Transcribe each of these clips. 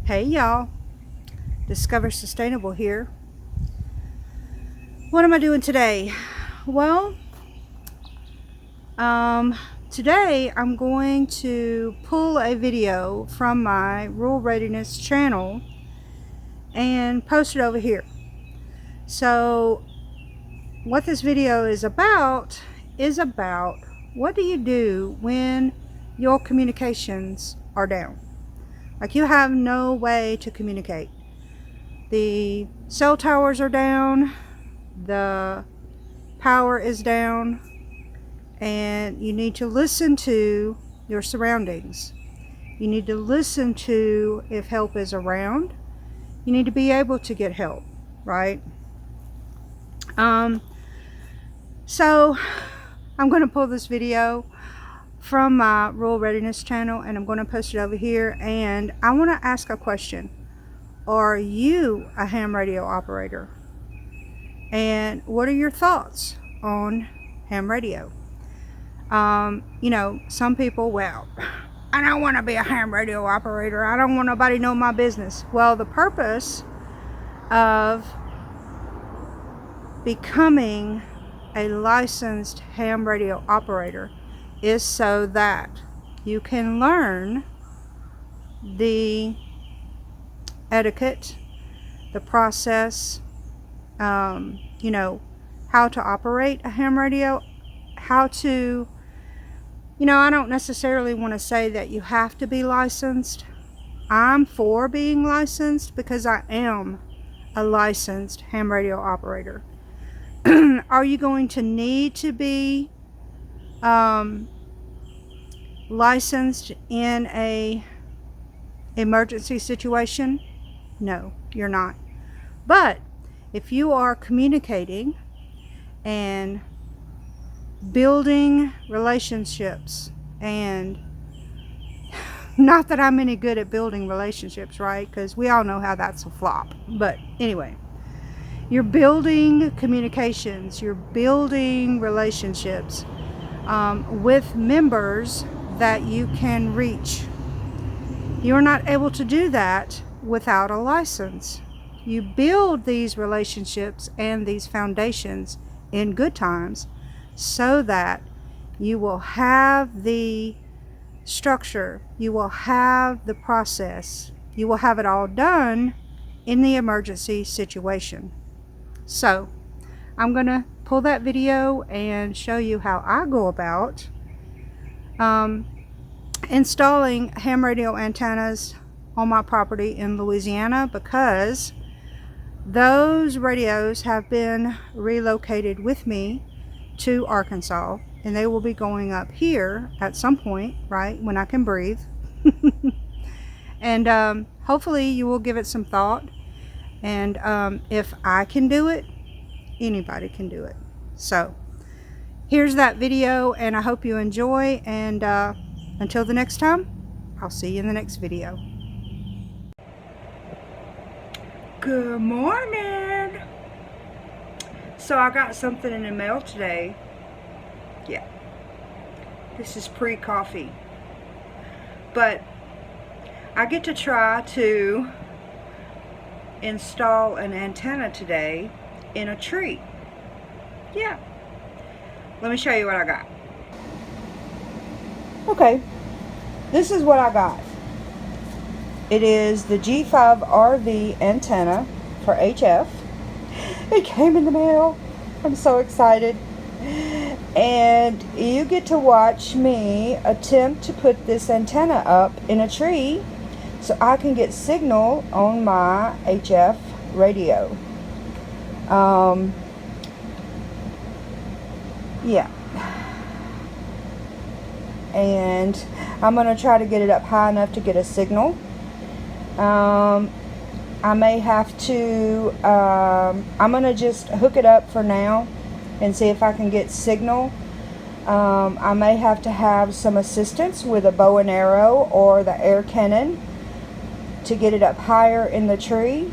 Hey y'all, Discover Sustainable here. What am I doing today? Well, today I'm going to pull a video from my Rural Readiness channel and post it over here. So what this video is about what do you do when your communications are down? Like you have no way to communicate. The cell towers are down, the power is down, and you need to listen to your surroundings. You need to listen to if help is around. You need to be able to get help, right? So I'm going to pull this video from my Rural Readiness channel and I'm going to post it over here, and I want to ask a question. Are you a ham radio operator? And what are your thoughts on ham radio? You know, some people, well, I don't want to be a ham radio operator. I don't want nobody to know my business. Well, the purpose of becoming a licensed ham radio operator is so that you can learn the etiquette, the process, you know, how to operate a ham radio, how to, you know, I don't necessarily want to say that you have to be licensed. I'm for being licensed because I am a licensed ham radio operator. Are you going to need to be licensed in a emergency situation? No, you're not. But if you are communicating and building relationships, and not that I'm any good at building relationships, right? Because we all know how that's a flop. But anyway, you're building communications, you're building relationships with members that you can reach. You're not able to do that without a license. You build these relationships and these foundations in good times so that you will have the structure, you will have the process, you will have it all done in the emergency situation. So I'm going to pull that video and show you how I go about installing ham radio antennas on my property in Louisiana, because those radios have been relocated with me to Arkansas, and they will be going up here at some point, right, when I can breathe. And hopefully you will give it some thought, and if I can do it, anybody can do it. So here's that video, and I hope you enjoy, and until the next time, I'll see you in the next video. Good morning. So I got something in the mail today. Yeah, this is pre-coffee, but I get to try to install an antenna today in a tree. Yeah, let me show you what I got. Okay, this is what I got. It is the G5RV antenna for HF. It came in the mail. I'm so excited. And you get to watch me attempt to put this antenna up in a tree so I can get signal on my HF radio. Yeah. And I'm going to try to get it up high enough to get a signal. I may have to, I'm going to just hook it up for now and see if I can get signal. I may have to have some assistance with a bow and arrow or the air cannon to get it up higher in the tree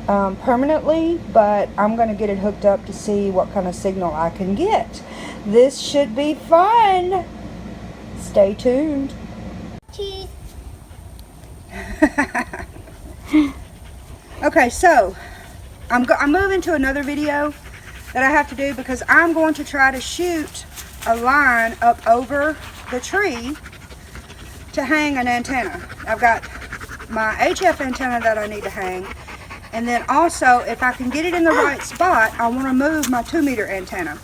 permanently, but I'm going to get it hooked up to see what kind of signal I can get. This should be fun. Stay tuned. Cheese. Okay, so I'm moving to another video that I have to do because I'm going to try to shoot a line up over the tree to hang an antenna. I've got my HF antenna that I need to hang, and then also if I can get it in the right spot, I want to move my 2-meter antenna.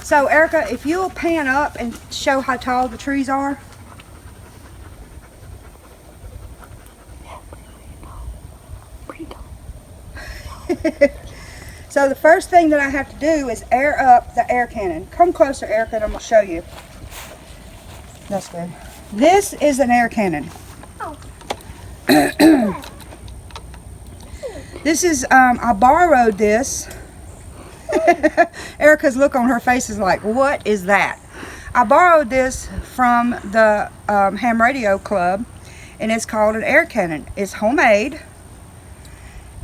So Erica, if you'll pan up and show how tall the trees are. So the first thing that I have to do is air up the air cannon. Come closer, Erica, and I'm going to show you. That's good. This is an air cannon. Oh. This is, I borrowed this. Erica's look on her face is like, what is that? I borrowed this from the ham radio club, and it's called an air cannon. It's homemade.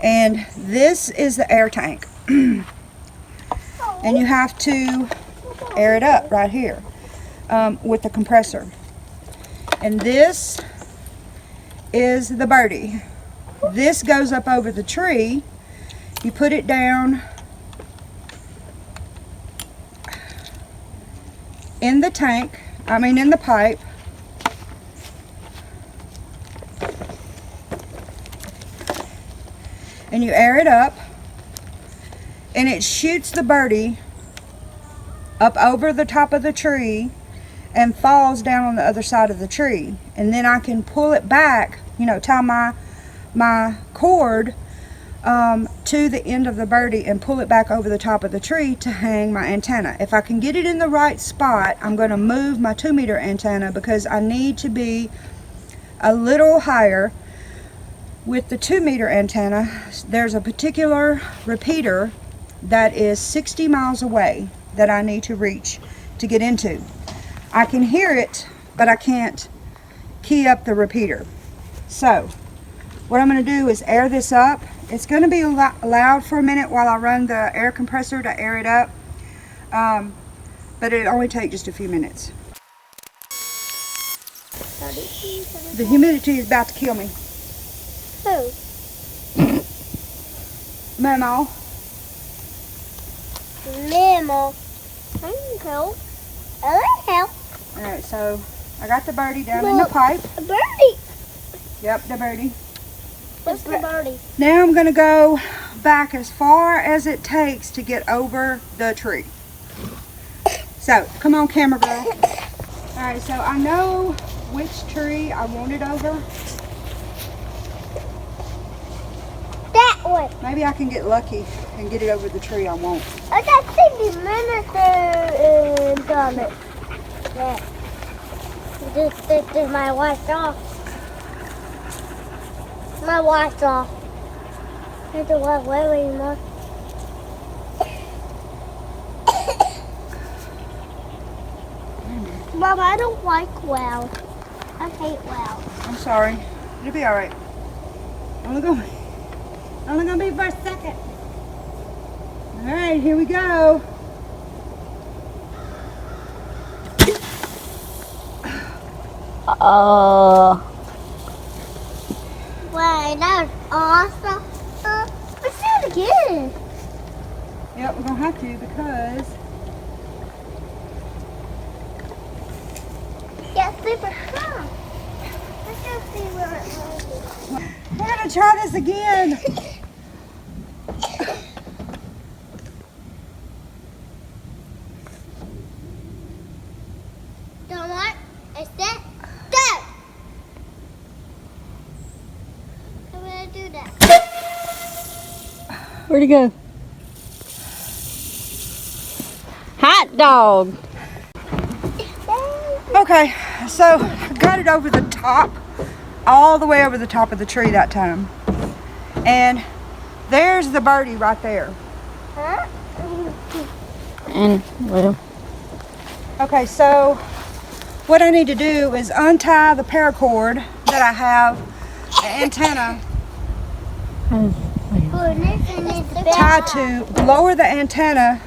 And this is the air tank. And you have to air it up right here with the compressor. And this is the birdie. This goes up over the tree. You put it down in the tank, in the pipe. And you air it up, and it shoots the birdie up over the top of the tree and falls down on the other side of the tree. And then I can pull it back, tie my cord to the end of the birdie and pull it back over the top of the tree to hang my antenna. If I can get it in the right spot, I'm going to move my 2-meter antenna because I need to be a little higher. With the 2-meter antenna, there's a particular repeater that is 60 miles away that I need to reach to get into. I can hear it, but I can't key up the repeater. So, what I'm going to do is air this up. It's going to be loud for a minute while I run the air compressor to air it up, but it'll only take just a few minutes. The humidity is about to kill me. Who? Memo. Memo. I can help. I can help. Alright, so I got the birdie down in the pipe. A birdie. Yep, the birdie. What's the birdie? Now I'm going to go back as far as it takes to get over the tree. So, come on camera girl. Alright, so I know which tree I want it over. That one. Maybe I can get lucky and get it over the tree I want. I got 60 minutes and on it. Yeah. This is my watch off. My watch off. I don't want to wear anymore. Mom, I don't like wow. I hate wow. I'm sorry. It'll be alright. Only gonna be for a second. Alright, here we go. Wow, that was awesome. Let's do it again. Yep, we're gonna have to because Yeah, super strong. Let's just see where it goes. we're gonna try this again. Don't want it's that go. I'm gonna do that. Where'd he go? Hot dog. Okay, so I got it over the top, all the way over the top of the tree that time. And there's the birdie right there. Huh? And, well, Okay, so what I need to do is untie the paracord that I have, the antenna tied to, lower the antenna,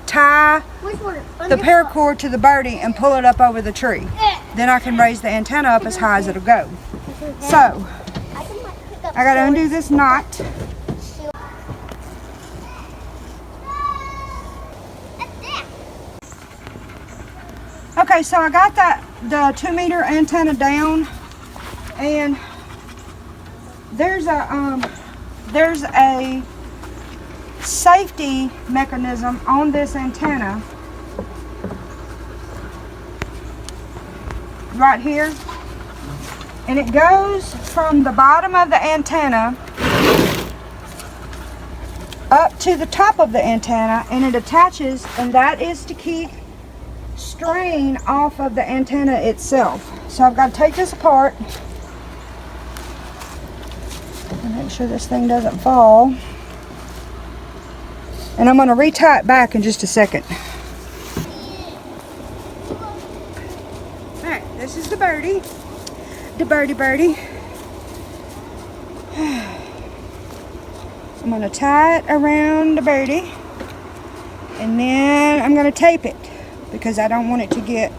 tie the paracord to the birdie and pull it up over the tree. Then I can raise the antenna up as high as it'll go. So, I gotta undo this knot. Okay, so I got the 2-meter antenna down, and there's a safety mechanism on this antenna right here, and it goes from the bottom of the antenna up to the top of the antenna, and it attaches, and that is to keep strain off of the antenna itself. So I've got to take this apart and make sure this thing doesn't fall, and I'm going to retie it back in just a second. Alright, this is the birdie. The birdie. I'm going to tie it around the birdie, and then I'm going to tape it because I don't want it to get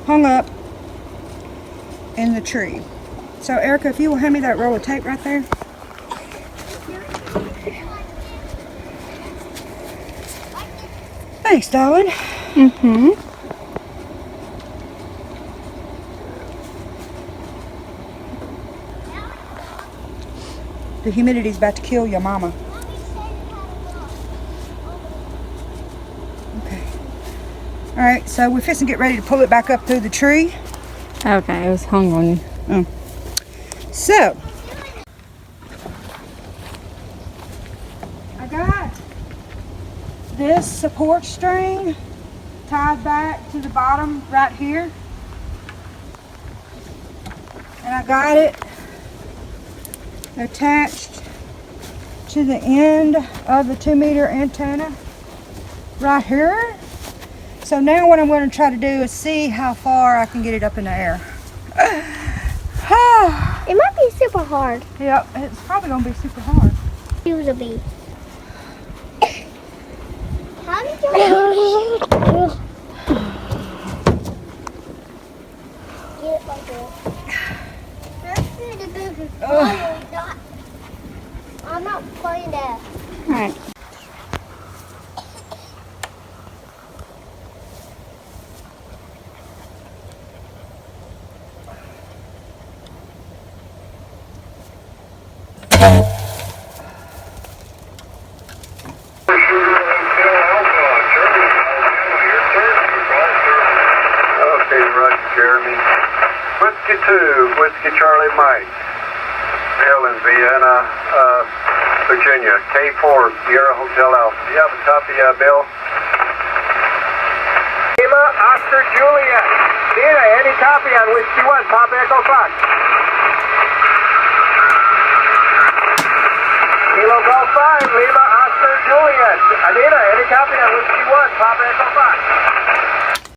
hung up in the tree. So Erica, if you will hand me that roll of tape right there. Thanks, darling. Mm-hmm. The humidity's about to kill your mama. Okay. Alright, so we're fixing to get ready to pull it back up through the tree. Okay, it was hung on you. Oh. So, I got this support string tied back to the bottom right here. And I got it attached to the end of the 2-meter antenna right here. So now what I'm going to try to do is see how far I can get it up in the air. It might be super hard. Yep, it's probably going to be super hard. Use a bee. How did you get it like this? I'm not playing that. Alright. Okay, Roger, Jeremy. Whiskey 2, Whiskey Charlie Mike. Bill in Vienna, Virginia. K4, Sierra Hotel Alpha. Do you have a copy, Bill? Lima, Oscar, Juliet. Dina, any copy on Whiskey 1, Papa Echo Fox? Kilo Golf 5, Lima, Oscar, Juliet. Anita, any copy on Whiskey 1, Papa Echo Fox?